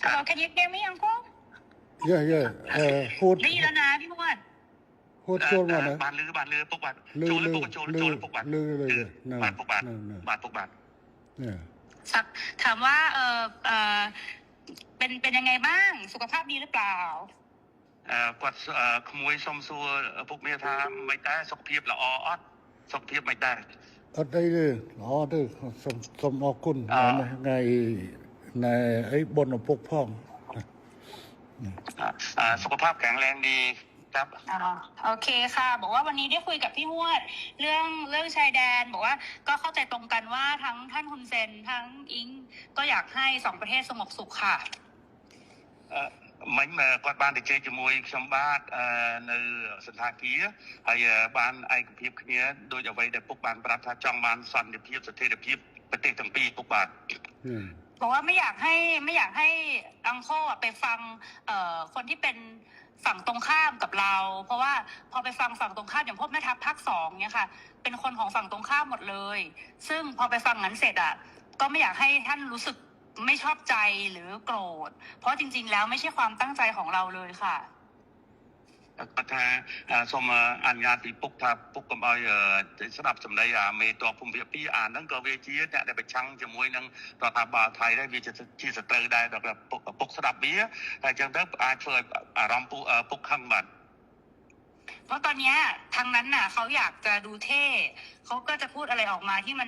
Hello, can you hear me, Uncle? Yeah. พูด ได้ยินแล้วนะพี่มวด พูดโจรมานะ บานลืปุกบาน ลื โจ อ ร ลือ ปุกโจร ลื โจ อ รปุกบาน ลือเลย บานปุกบาน นั่น บานปุกบาน เนี่ย ถามว่าเป็นยังไงบ้างสุขภาพดีหรือเปล่า គាត់ក្មួយសុំសួរពុកមាថាមិនដែរសុខភាពល្អអត់សុខភាពមិនដែរ អត់អីទេល្អទេសូមអរគុណថ្ងៃในไอ้บนឪពុកផង សុខภาพแข็งแรงดีครับ โอเคค่ะบอกว่าวันนี้ได้คุยกับพี่มวดเรื่องชายแดนบอกว่าก็เข้าใจตรงกันว่าทั้งท่านฮุนเซนทั้งอิงก็อยากให้2ประเทศสงบสุขค่ะ មិញគាត់បានទៅជែកជាមួយខ្ញុំបាទនៅសន្តាគារហើយបានឯកភាពគ្នាដោយអ្វីដែលពុកបានប្រាប់ថាចង់បានសន្តិភាពស្ថិរភាពប្រទេសទាំងពីរពុកបាទ บอกว่าไม่อยากให้อังโคไปฟังคนที่เป็นฝั่งตรงข้ามกับเราเพราะว่าพอไปฟังฝั่งตรงข้ามอย่างพวกแม่ทัพภาค2เนี่ยค่ะเป็นคนของฝั่งตรงข้ามหมดเลยซึ่งพอไปฟังนั้นเสร็จก็ไม่อยากให้ท่านรู้สึกไม่ชอบใจหรือโกรธเพราะจริงๆแล้วไม่ใช่ความตั้งใจของเราเลยค่ะ គាត់ថាសូមអនុញ្ញាតពីពុកថាពុកកុំឲ្យស្ដាប់សម្ដីមេតបភូមិភាគ2ហ្នឹងក៏វាជាអ្នកដែលប្រឆាំងជាមួយនឹងរដ្ឋាភិបាលថៃដែរវាជាសត្រូវដែរដល់ពុកស្ដាប់វាហើយអញ្ចឹងទៅអាចធ្វើឲ្យអារម្មណ៍ពុកខឹងបាទ เพราะตอนนี้ทางนั้นน่ะเขาอยากจะดูเท่เขาก็จะพูดอะไรออกมาที่มั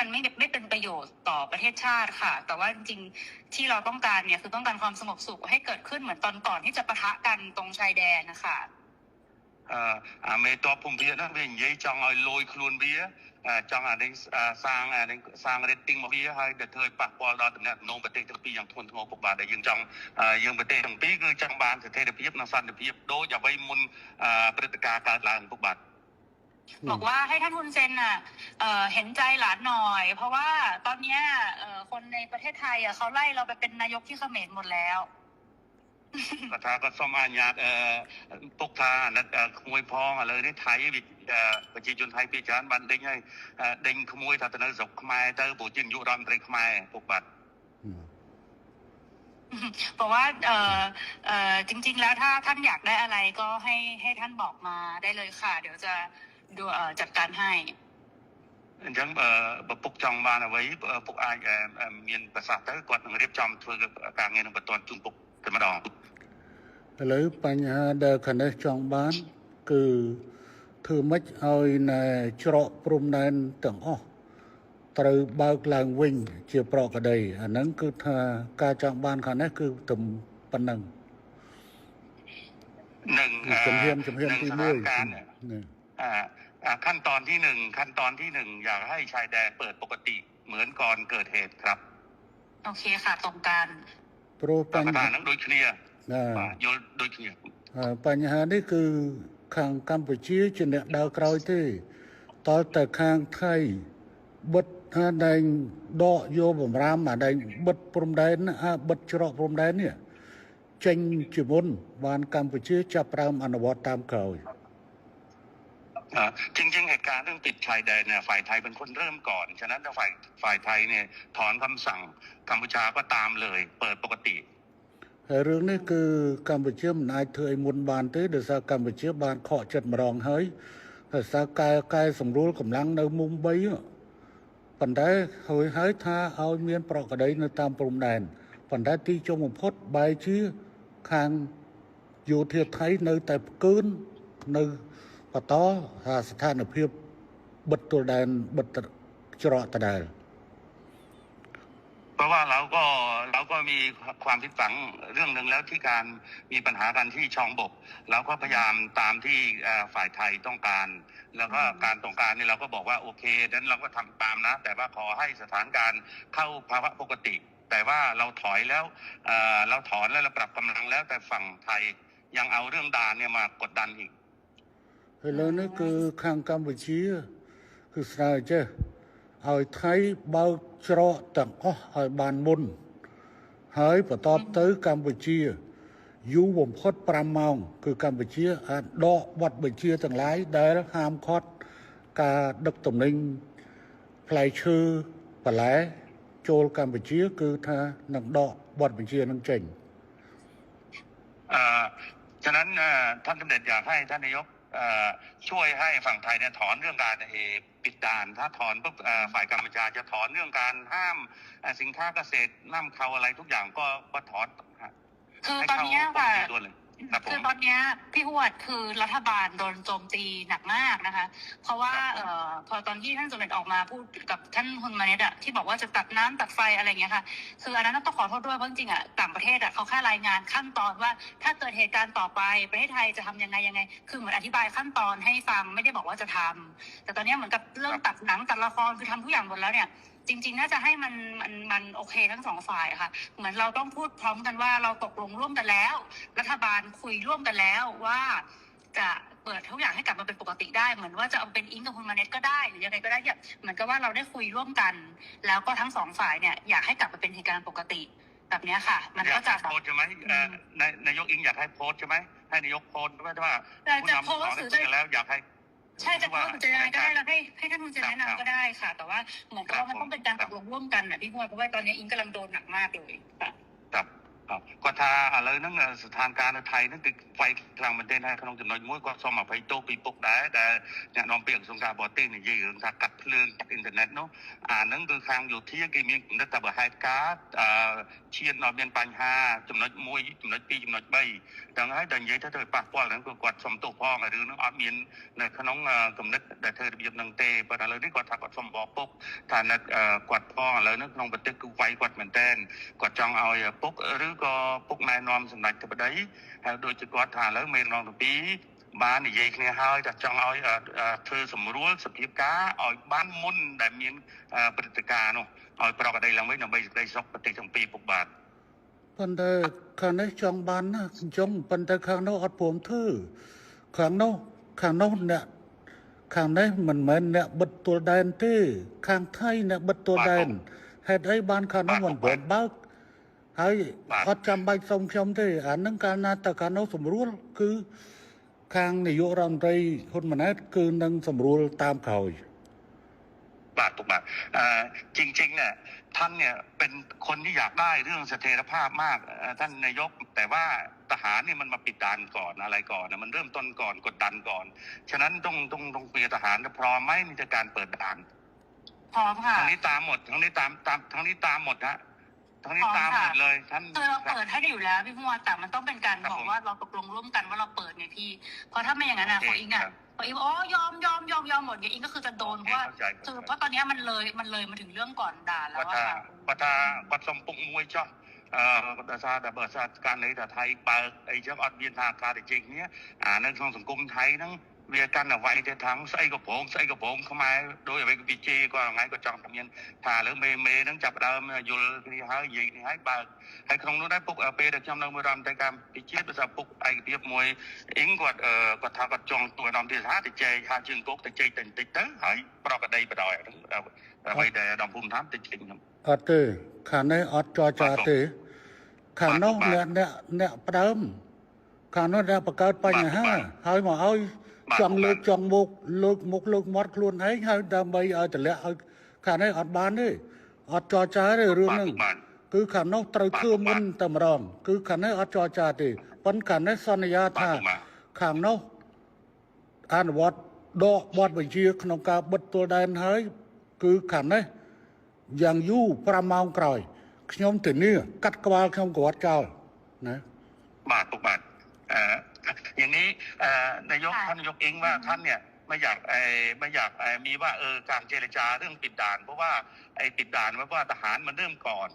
นไม่เป็นประโยชน์ต่อประเทศชาติค่ะแต่ว่าจริงๆที่เราต้องการเนี่ยคือต้องการความสงบสุขให้เกิดขึ้นเหมือนตอนก่อนที่จะปะทะกันตรงชายแดนนะคะមេតបភូមិភាគហ្នឹងវានិយាយចង់ឲ្យលយខ្លួនវាចង់អានេះសាង rating មកវាហើយទៅធ្វើឲ្យប៉ះពាល់ដល់តំណែងប្រទេសទាំងពីរយ៉ាងធ្ងន់ធ្ងរពុកបាទដែលយើងចង់យើងប្រទេសទាំងពីរគឺចង់បានស្ថិរភាពនិងសន្តិភាពដូចអ្វីមុនព្រឹត្តិការណ៍កើតឡើងពុកបាទบอกว่าให้ท่านฮุนเซนเห็นใจหลานหน่อยเพราะว่าตอนนี้คนในประเทศไทยเขาไล่เราไปเป็นนายกที่เขมรหมดแล้วគាត់ថាគាត់សូមអនុញ្ញាតពុកថាអាណិតក្មួយផងឥឡូវនេះថៃប្រជាជនថៃពីច្រើនបានដេញហើយដេញក្មួយថាទៅនៅស្រុកខ្មែរទៅព្រោះជានាយករដ្ឋមន្ត្រីខ្មែរពុកបាទบอกว่าจริงๆแล้วถ้าท่านอยากได้อะไรก็ให้ท่านบอกมาได้เลยค่ะเดี๋ยวจะดูจัดการให้អញ្ចឹងបើពុកចង់បានអ្វីពុកអាចមានប្រសាសន៍ទៅគាត់នឹងរៀបចំធ្វើការងារនឹងបន្តជូនពុកតែម្ដងឥឡូវបញ្ហាដែលខាងនេះចង់បានគឺធ្វើម៉េចឲ្យនៅច្រកព្រំដែនទាំងអស់ត្រូវបើកឡើងវិញជាប្រក្រតីអាហ្នឹងគឺថាការចង់បានខាងនេះគឺតែប៉ុណ្ណឹងនឹងជំហានទី1ขั้นตอนที่1อยากให้ชายแดนเปิดปกติเหมือนก่อนเกิดเหตุครับโอเคค่ะตรงกันព្រោះបញ្ហាហ្នឹងដូចគ្នាយល់ដូចគ្នាបញ្ហានេះគឺខាងកម្ពុជាជាអ្នកដើរក្រោយទេតើតែខាងថៃបិទថាដែងដកយកបំរាមអាដែងបិទព្រំដែនបិទច្រកព្រំដែននេះចេញជាមុនបានកម្ពុជាចាប់ផ្ដើមអនុវត្តតាមក្រោយจริงๆเหตุการณ์เรื่องปิดชายแดนเนี่ยฝ่ายไทยเป็นคนเริ่มก่อนฉะนั้นถ้าฝ่ายไทยเนี่ยถอนคำสั่งกัมพูชาก็ตามเลยเปิดปกติហើយរឿងនេះគឺកម្ពុជាមិនអាចធ្វើឲ្យមុនបានទេដោយសារកម្ពុជាបានខកចិត្តម្ដងហើយដោយសារកែសម្រួលកម្លាំងនៅមុំ3ប៉ុន្តែហើយថាឲ្យមានប្រក្រតីនៅតាមព្រំដែនប៉ុន្តែទីចុងបំផុតបែរជាខាងយោធាថៃនៅតែផ្កើននៅបន្តស្ថានភាពបិទទល់ដែនបិទច្រកដដែលเพราะว่าเราก็มีความผิดหวังเรื่องหนึ่งแล้วที่การมีปัญหากันที่ช่องบกเราก็พยายามตามที่ฝ่ายไทยต้องการแล้วก็การต้องการนี่เราก็บอกว่าโอเคนั้นเราก็ทำตามนะแต่ว่าขอให้สถานการณ์เข้าภาวะปกติแต่ว่าเราถอยแล้วเราถอนแล้วเราปรับกำลังแล้วแต่ฝั่งไทยยังเอาเรื่องด่านเนี่ยมากดดันอีกឥឡូវនេះគឺខាងកម្ពុជាគឺស្នើចេះឲ្យថៃបើកច្រកទាំងអស់ឲ្យបានមុនហើយបន្ទាប់ទៅកម្ពុជាយូរបំផុត5ម៉ោងគឺកម្ពុជាអាចដកបទបញ្ជាទាំងឡាយដែលហាមឃាត់ការដឹកទំនិញផ្លែឈើបន្លែ ចូលកម្ពុជាគឺថានឹងដកបទបញ្ជានឹងចេញ ฉะนั้นท่านสมเด็จอยากให้ท่านนายกช่วยให้ฝั่งไทยเนี่ยถอนเรื่องการปิดด่านถ้าถอนปุ๊บฝ่ายกัมพูชาจะถอนเรื่องการห้ามสินค้าเกษตรนำเข้าอะไรทุกอย่างก็ถอน คือตอนนี้ค่ะ คือ ตอนนี้พี่หวดคือรัฐบาลโดนโจมตีหนักมากนะคะ เพราะว่าพอตอนที่ท่านสมเด็จออกมาพูดกับท่านฮุนมาเนตอะที่บอกว่าจะตัดน้ำตัดไฟอะไรเงี้ยค่ะคืออันนั้นต้องขอโทษด้วยเพราะจริงๆอะต่างประเทศอะเขาแค่รายงานขั้นตอนว่าถ้าเกิดเหตุการณ์ต่อไปประเทศไทยจะทำยังไงคือเหมือนอธิบายขั้นตอนให้ฟังไม่ได้บอกว่าจะทำแต่ตอนนี้เหมือนกับเรื่องตัดหนังตัดละครคือทำทุกอย่างหมดแล้วเนี่ยจริงๆน่าจะให้มันโอเคทั้งสองฝ่ายค่ะเหมือนเราต้องพูดพร้อมกันว่าเราตกลงร่วมกันแล้วรัฐบาลคุยร่วมกันแล้วว่าจะเปิดทุกอย่างให้กลับมาเป็นปกติได้เหมือนว่าจะเอาเป็นอิงกับคุณมาเน็ตก็ได้หรือยังไงก็ได้เนี่ยเหมือนกับว่าเราได้คุยร่วมกัน แล้วก็ทั้งสองฝ่ายเนี่ยอยากให้กลับมาเป็นเหตุการณ์ปกติแบบนี้ค่ะมันก็จะ โพสใช่ไหมนายกอิงอยากให้โพสใช่ไหมให้นายกโพสว่าผู้นำสองได้คุยกันแล้วอยากให้ใช่จะโพสต์จะยังไงก็ได้แล้วให้ท่านคุณจะแนะนำก็ได้ค่ะ แต่ว่าเหมือนกับว่ามันต้องเป็นการตกลงร่วมกันนะพี่พวดเพราะว่าตอนนี้อิงกำลังโดนหนักมากเลยค่ะก็ถ้าอะไรนั่งสถานการณ์ไทยนั่นคือไฟกลางประเทศให้ขนมจำนวนมวยก็สมไปโตปีปกได้แต่เนี่ยน้องเปียกสงการบอตี้นี่ยืนถ้ากัดเพลิงจากอินเทอร์เน็ตเนาะนั่นคือทางอยู่ที่กี่มีนักตบไฮการ์ดเชียร์นอเบียนปัญหาจำนวนมวยจำนวนปีจำนวนใบดังนั้นดังยัยถ้าเธอปากป้อนแล้วก็กดสมตัวพ่อหรือน้องอเมียนในขนมกำนัดแต่เธอเบียบนังเตะปัญหาเลยนี่กดถ้ากดสมบอกปุ๊บถ้านักกดพ่อแล้วนั่งน้องประเทศคือไฟกดเหมือนเต้นกดจังเอาปุ๊บหรือก็พวกนายนอมสำนักจะไปได้โดยจะกอดฐานแล้วเมนนองตัวปีบ้านนี่ยัยเนี่ยให้จะจังเอาเธอสมรู้สพิบก้าเอาบ้านมุ่นได้มีปฏิกิริยาเนาะเอาปรากฏได้หลังไว้หน่อยได้ซอกปฏิจำปีปกบาทปันแต่ข้างในจองบ้านนะจงปันแต่ข้างนอกอัดผมทื่อข้างนอกเนี่ยข้างในมันเหมือนเนี่ยบัดตัวแดนที่ข้างไทยเนี่ยบัดตัวแดนเหตุไอ้บ้านข้างนอกมันเปิดบ้าហើយអត់ចាំបាច់សុំខ្ញុំទេអានឹងកាលណាតើកាលនោះសម្រួលគឺខាងនាយករដ្ឋមន្ត្រីហ៊ុនម៉ាណែតគឺនឹងសម្រួលតាមក្រោយถูกป่ะจริงๆเนี่ยท่านเนี่ยเป็นคนที่อยากได้เรื่องเสถียรภาพมากท่านนายกแต่ว่าทหารนี่มันมาปิดด่านก่อนอะไรก่อนนะมันเริ่มต้นก่อนกดดันก่อนฉะนั้นต้องเปลี่ยนทหารพร้อมไหมในการเปิดด่านพร้อมค่ะทั้งนี้ตามหมดทั้งนี้ตามทั้งนี้ตามหมดนะทั้งนี้ตามหมดเลยท่านคือเราเปิดให้อยู่แล้วพี่พวดแต่มันต้องเป็นการบอกว่าเราตกลงร่วมกันว่าเราเปิดไงพี่เพราะถ้าไม่อย่างนั้นนะพออิงอ๋อยอมหมดไงอิงก็คือจะโดนเพราะว่าคือเพราะตอนนี้มันเลยมาถึงเรื่องก่อนด่าแล้วว่าถ้าวัดสมปุกมวยจ้ะแต่ซาแต่เบิดซาการในแต่ไทยเปิดไอ้เจ้าอดเบียนทางการแต่จริงเนี้ยในทางสังคมไทยนั่งเวียกันเอาไว้แต่ทั้งใส่กระผมเข้ามาโดยไปปีเจก็ไงก็จังทำยันถ่าหรือเมนั่งจับดาวอยู่ที่หายยิงที่หายบาให้คงรู้ได้ปุ๊กเปย์แต่จำนำมือรำแต่การปีเจภาษาปุ๊กไอเปียบมวยอิงกดทากดจองตัวดำที่หาติเจหาจึงปุ๊กติเจติดเต๋อหายปลอกกระไดไปดอยไปแต่ดำพุ่มท้ำติดจริงครับអត់ទេខាងនេះអត់ចរចាទេខាងនោះអ្នកផ្ដើមខាងនោះអ្នកបង្កើតបញ្ហាហើយមកឲ្យចង់លើកមុខលើកមាត់ខ្លួនឯងហើយដើម្បីឲ្យតម្លាក់ឲ្យខាងនេះអត់បានទេអត់ចរចាទេរឿងហ្នឹងគឺខាងនោះត្រូវធ្វើមុនតែម្ដងគឺខាងនេះអត់ចរចាទេប៉ុន្តែខាងនេះសន្យាថាខាងនោះអនុវត្តដកបទបញ្ជាក្នុងការបិទទល់ដែនហើយគឺខាងនេះយ៉ាងយូរ5ម៉ោងក្រោយខ្ញុំធានាកាត់ក្បាលខ្ញុំក៏អត់ចោលណាបាទอย่างนี้นายกท่านนายกเองว่าท่านเนี่ยไม่อยากมีว่าการเจรจาเรื่องปิดด่านเพราะว่าไอ้ปิดด่านว่าทหารมันเริ่มก่อน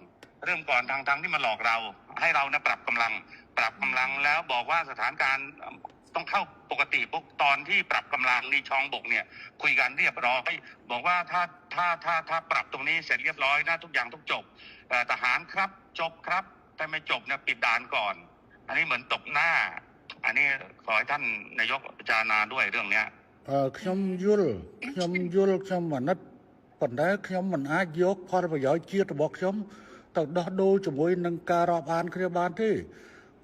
ทางที่มาหลอกเราให้เรานะปรับกำลังแล้วบอกว่าสถานการณ์ต้องเข้าปกติปุ๊บตอนที่ปรับกำลังนี่ช่องบกเนี่ยคุยกันเรียบร้อยบอกว่าถ้าปรับตรงนี้เสร็จเรียบร้อยนะทุกอย่างต้องจบทหารครับจบครับแต่ไม่จบเนี่ยปิดด่านก่อนอันนี้เหมือนตบหน้าอันนี้ขอให้ท่านนายกพิจารณาด้วยเรื่องเนี้ยខ្ញុំយល់ខ្ញុំអាណិតប៉ុន្តែខ្ញុំមិនអាចយកផលប្រយោជន៍ជាតិរបស់ខ្ញុំទៅដោះដូរជាមួយនឹងការរាប់អានគ្នាបានទេ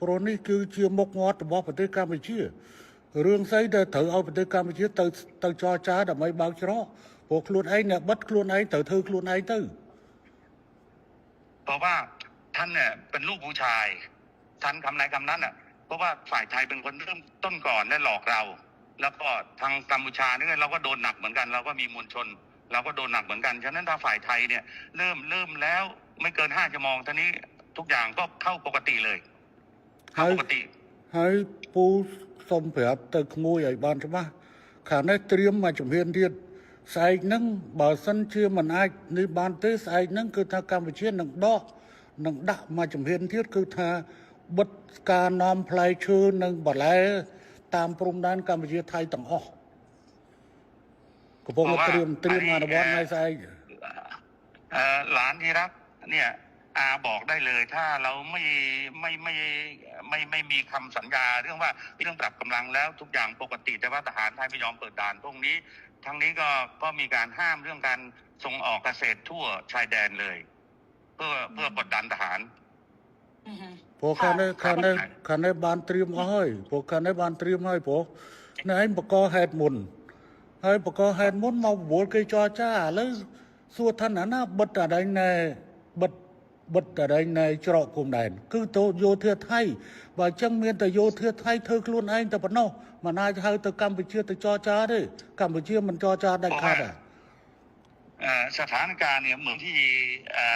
ព្រោះនេះគឺជាមុខមាត់របស់ប្រទេសកម្ពុជារឿងស្អីដែលត្រូវឲ្យប្រទេសកម្ពុជាទៅចរចាដើម្បីបើកច្រកព្រោះខ្លួនឯងអ្នកបិទខ្លួនឯងត្រូវធ្វើខ្លួនឯងទៅ ราะว่าท่านเนี่ยเป็นลูกผู้ชายท่านคำไหนคำนั้นอ่ะเพราะว่าฝ่ายไทยเป็นคนเริ่มต้นก่อนและหลอกเรา แล้วก็ทางกัมพูชาเนี่ยเราก็โดนหนักเหมือนกันเราก็มีมวลชนเราก็โดนหนักเหมือนกันฉะนั้นถ้าฝ่ายไทยเนี่ยเริ่มแล้วไม่เกิน5 ชั่วโมงท่านี้ทุกอย่างก็เข้าปกติเลยเข้าปกติហើយពូសូមប្រាប់ទៅក្មួយឲ្យបានច្បាស់ខាងនេះត្រៀមមកជំហានទៀតស្អែកហ្នឹងបើសិនជាមិនអាចនេះបានទេស្អែកហ្នឹងគឺថាកម្ពុជានឹងដាក់មកជំហានទៀតគឺថាបិទការនាំផ្លែឈើនិងបន្លែតាមព្រំដែនកម្ពុជាថៃទាំងអស់កំពុងត្រៀមអនុវត្តនៅស្អែកหลานที่รักเนี่ยอาบอกได้เลยถ้าเราไม่มีคำสัญญาเรื่องปรับกำลังแล้วทุกอย่างปกติแต่ว่าทหารไทยไม่ยอมเปิดด่านพวกนี้ทั้งนี้ก็มีการห้ามเรื่องการส่งออกเกษตรทั่วชายแดนเลยเพื่อกดดันทหารព្រោះខាងនេះបានត្រៀមអស់ហើយព្រោះខាងនេះបានត្រៀមហើយព្រោះនៅឯងបកហេតុមុនហើយបកហេតុមុនមកវល់គេចរចាឥឡូវសួរថាណាបិទតែណែបិទតែណែច្រកព្រំដែនគឺទៅយោធាថៃបើអញ្ចឹងមានតែយោធាថៃធ្វើខ្លួនឯងតែប៉ុណ្ណោះមិនអាចហៅទៅកម្ពុជាទៅចរចាទេកម្ពុជាមិនចរចាដាច់ខាតទេสถานการณ์เนี่ยเหมือนที่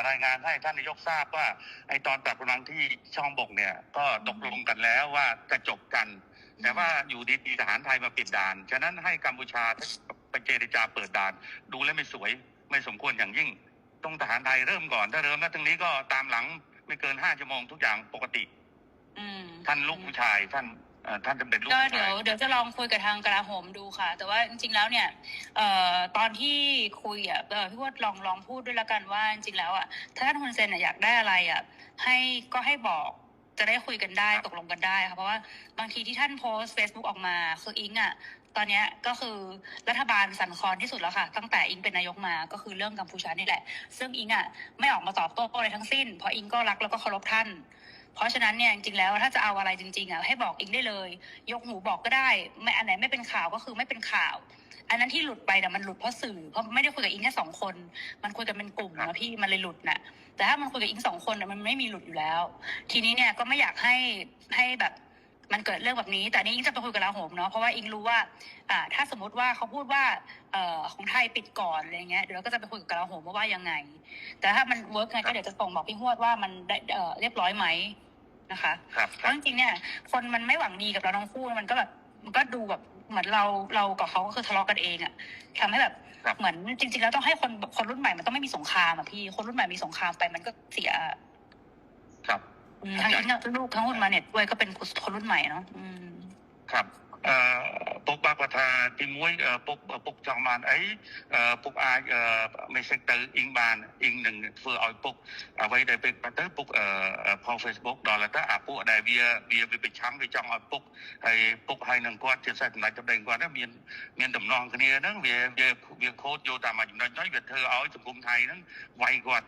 รายงานให้ท่านนายกทราบว่าไอ้ตอนปรับกำลังที่ช่องบกเนี่ยก็ตกลงกันแล้วว่าจะจบกันแต่ว่าอยู่ดีๆทหารไทยมาปิดด่านฉะนั้นให้กัมพูชาไปเจรจาเปิดด่านดูแล้วไม่สวยไม่สมควรอย่างยิ่งต้องทหารไทยเริ่มก่อนถ้าเริ่มแล้วทั้งนี้ก็ตามหลังไม่เกิน5 ชั่วโมงทุกอย่างปกติท่านลูกผู้ชายท่านจะเป็นลูกผู้ชายเดี๋ยวจะลองคุยกับทางกลาโหมดูค่ะแต่ว่าจริงๆแล้วเนี่ยตอนที่คุยพี่ว่าลองพูดด้วยละกันว่าจริงๆแล้วถ้าท่านฮุนเซนอยากได้อะไรให้บอกจะได้คุยกันได้ตกลงกันได้ค่ะเพราะว่าบางทีที่ท่านโพสต์ Facebook ออกมาคืออิงตอนนี้ก็คือรัฐบาลสั่นคลอนที่สุดแล้วค่ะตั้งแต่อิงเป็นนายกมาก็คือเรื่องกัมพูชานี่แหละซึ่งอิงไม่ออกมาตอบโต้อะไรทั้งสิ้นเพราะอิงก็รักแล้วก็เคารพท่านเพราะฉะนั้นเนี่ยจริงๆแล้วถ้าจะเอาอะไรจริงๆให้บอกอิงได้เลยยกหูบอกก็ได้ไม่อันไหนไม่เป็นข่าวก็คือไม่เป็นข่าวอันนั้นที่หลุดไปมันหลุดเพราะสื่อเพราะไม่ได้คุยกับอิงแค่2 คนมันคุยกันเป็นกลุ่มนะพี่มันเลยหลุดน่ะแต่ถ้ามันคุยกับอิง2 คนมันไม่มีหลุดอยู่แล้วทีนี้เนี่ยก็ไม่อยากให้แบบมันเกิดเรื่องแบบนี้แต่นี่อิงจะไปคุยกับกลาโหมเนาะเพราะว่าอิงรู้ว่าถ้าสมมติว่าเขาพูดว่าของไทยปิดก่อนอะไรเงี้ยเดี๋ยวเราก็จะไปคุยกับกลาโหมว่ายังไงแต่ถ้ามันเวิร์กไงก็เดี๋ยวจะส่งบอกพี่ฮวดว่ามันได้เรียบร้อยไหมนะคะเพราะจริงๆเนี่ยคนมันไม่หวังดีกับเราทั้งคู่มันก็ดูแบบเหมือนเรากับเขาก็คือทะเลาะกันเองทำให้แบบเหมือนจริงๆแล้วต้องให้คนรุ่นใหม่มันต้องไม่มีสงครามพี่คนรุ่นใหม่มีสงครามไปมันก็เสียครับทั้งลูกทั้งคนมาเนี่ยด้วยก็เป็นคนรุ่นใหม่เนาะครับពុកបាក់ថាទី1ពុកចង់បានអីពុកអាចmessage ទៅអ៊ីងបានអ៊ីងនឹងធ្វើឲ្យពុកអ្វីដែលពេលទៅពុកផុស Facebook ដល់ទៅអាពួកដែលវាប្រឆាំងវាចង់ឲ្យពុកហើយនឹងគាត់ជាសេះសម្ដេចសម្ដែងគាត់មានដំណងគ្នាហ្នឹងវាខូចយកតាមចំណុចនោះវាធ្វើឲ្យសង្គមថៃហ្នឹងវាយគាត់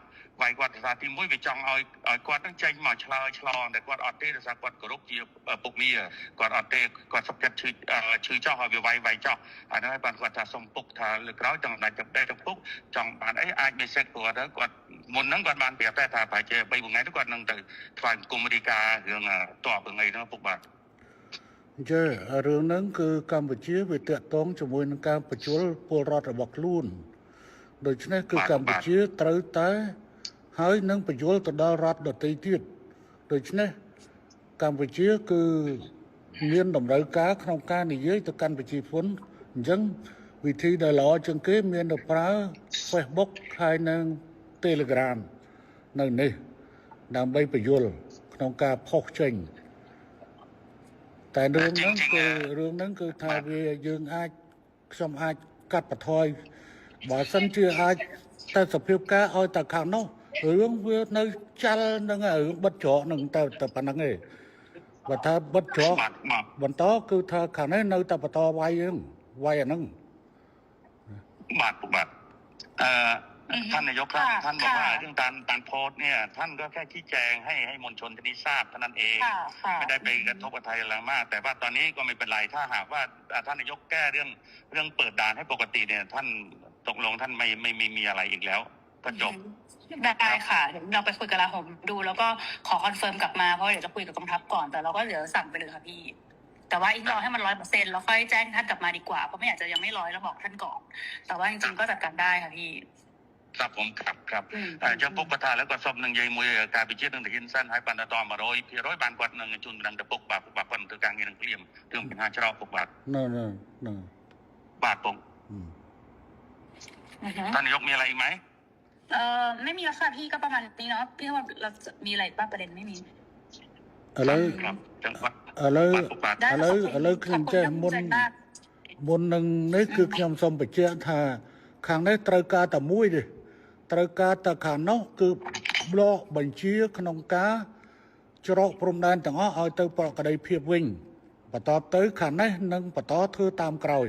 ថាទី1វាចង់ឲ្យគាត់នឹងចេញមកឆ្លងតែគាត់អត់ទេដោយសារគាត់គោរពជាពុកមាគាត់អត់ទេគាត់សុខចិត្តឈឺចោះឲ្យវាវាយចោះអានោះហើយបានគាត់ថាសុំពុកថាលើក្រោយចង់ដាច់ចំដែកពុកចង់បានអីអាច message គាត់មុនហ្នឹងគាត់បានប្រាប់តែថាប្រហែលជា3 ថ្ងៃទៅគាត់នឹងទៅថ្វាយគុំរីការឿងតបថ្ងៃហ្នឹងពុកបាទចារឿងហ្នឹងគឺកម្ពុជាវាតាក់ទងជាមួយនឹងការបញ្ជូលពលរដ្ឋរបស់ខ្លួនដូច្នេះគឺកម្ពុជាត្រូវតែហើយនឹងបញ្យល់ទៅដល់រដ្ឋដទៃទៀតដូច្នេះកម្ពុជាគឺមានតម្រូវការក្នុងការនិយាយទៅកាន់ប្រជាជនអញ្ចឹងវិធីដែលល្អជាងគេមានទៅប្រើ Facebook ហើយនឹង Telegram នៅនេះដើម្បីបញ្យល់ក្នុងការផុសចេញតែរឿងហ្នឹងគឺថាវាយើងខ្ញុំអាចកាត់បន្ថយបើសិនជាអាចតែសភាពការឲ្យតែខាងនោះរឿងវានៅចាល់នឹងរឿងបិទច្រកនឹងតែប៉ុណ្្នឹងឯងបើថាបិទច្រកបន្តគឺថាខាងនេះនៅតែបន្តវាយអាហ្នឹងបាទท่านนายกครับท่านบอกว่าเรื่องการโพสต์เนี่ยท่านก็แค่ชี้แจงให้มวลชนที่นี่ทราบเท่านั้นเองไม่ได้ไปกระทบกับไทยอะไรมากแต่ว่าตอนนี้ก็ไม่เป็นไรถ้าหากว่าท่านนายกแก้เรื่องเปิดด่านให้ปกติเนี่ยท่านตกลงท่านไม่มีอะไรอีกแล้ว ก็จบ ได้ค่ะเดี๋ยวเราไปคุยกับลาโหมดูแล้วก็ขอคอนเฟิร์มกลับมาเพราะเดี๋ยวจะคุยกับกองทัพก่อนแต่เราก็เดี๋ยวสั่งไปเลยค่ะพี่แต่ว่าอีกรอให้มัน100%แล้วค่อยแจ้งท่านกลับมาดีกว่าเพราะไม่อยากจะยังไม่100แล้วบอกท่านก่อนแต่ว่าจริงๆก็จัดการได้ค่ะพี่ ครับผมครับចំពុកគាត់ថាឥឡូវគាត់សុំនឹងនិយាយមួយការវិជានឹងទៅហ៊ានសិនហើយបានតែត100%បានគាត់នឹងជូនដំណឹងទៅពុកបាទពុកបាទគាត់នឹងធ្វើការងារនឹងភ្លាមរឿងបញ្ហាច្រកពុកបាទ ណ៎បាទពុកท่านนายกมีอะไรอีกไหม ไม่มีแล้วค่ะพี่ก็ประมาณนี้เนาะพี่ว่าเราจะมีอะไรบ้างประเด็นไม่มี ឥឡូវ ครับจังหวัด ឥឡូវ បាទពុកបាទ ได้ ឥឡូវខ្ញុំចេះមុន មុននឹងនេះគឺខ្ញុំសូមបញ្ជាក់ថាខាងនេះត្រូវការតែមួយទេត្រូវការតែខាងនោះគឺប្លុកបញ្ជាក្នុងការច្រកព្រំដែនទាំងអស់ឲ្យទៅប្រកដីភាពវិញបន្តទៅខាងនេះនឹងបន្តធ្វើតាមក្រោយ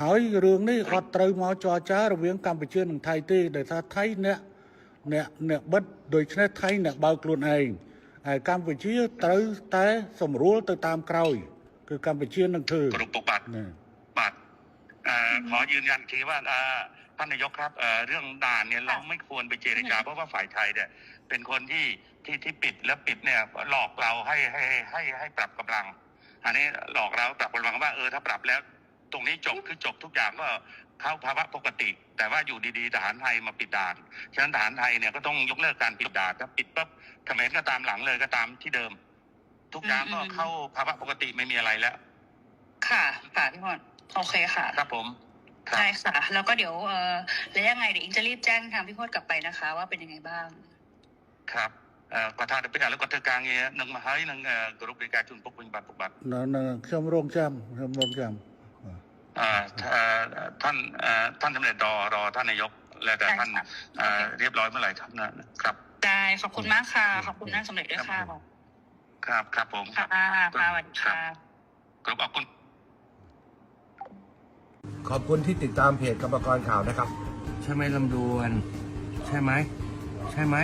ហើយរឿងនេះអត់ត្រូវមកចរចារវាងកម្ពុជានិងថៃទេដោយថាថៃអ្នកបិទដូច្នេះថៃអ្នកបើកខ្លួនឯងហើយកម្ពុជាត្រូវតែសម្រួលទៅតាមក្រោយគឺកម្ពុជានឹងធ្វើ គ្រប់ពុកបាទ ណា បាទขอยืนยันทีว่าท่านนายกครับเรื่องด่านเนี่ยเราไม่ควรไปเจรจาเพราะว่าฝ่ายไทยเนี่ยเป็นคนที่ปิดแล้วปิดเนี่ยหลอกเราให้ปรับกำลังอันนี้หลอกเราปรับกำลังว่าถ้าปรับแล้วตรงนี้จบคือจบทุกอย่างก็เข้าภาวะปกติ แต่ว่าอยู่ดีๆทหารไทยมาปิดด่านฉะนั้นทหารไทยเนี่ยก็ต้องยกเลิกการปิดด่านถ้าปิดปั๊บเขมรก็ตามหลังเลยก็ตามที่เดิม ทุกอย่างก็เข้าภาวะปกติไม่มีอะไรแล้ว ค่ะพี่พรโอเคค่ะ ครับผมครับ ใช่ค่ะแล้วก็เดี๋ยวแล้วยังไงเดี๋ยวอิงจะรีบแจ้งทางพี่พจน์กลับไปนะคะ ว่าเป็นยังไงบ้าง ครับក៏ថាទៅពេលឥឡូវគាត់ធ្វើការងារនឹងមកហើយនឹងគ្រប់នៃការជូនពុកវិញបាទពុកបាទ ខ្ញុំរងចាំ ท่านสำเร็จรอท่านนายกแล้วแต่ท่านเรียบร้อยเมื่อไหร่ครับนะครับ ได้ขอบคุณมากค่ะขอบคุณท่านสมเด็จด้วยค่ะ ครับผม ค่ะสวัสดีค่ะ ขอบคุณ ขอบคุณที่ติดตามเพจกรรมกรข่าวนะครับ ใช่ไหมลำดวน ใช่ไหม ใช่ไหม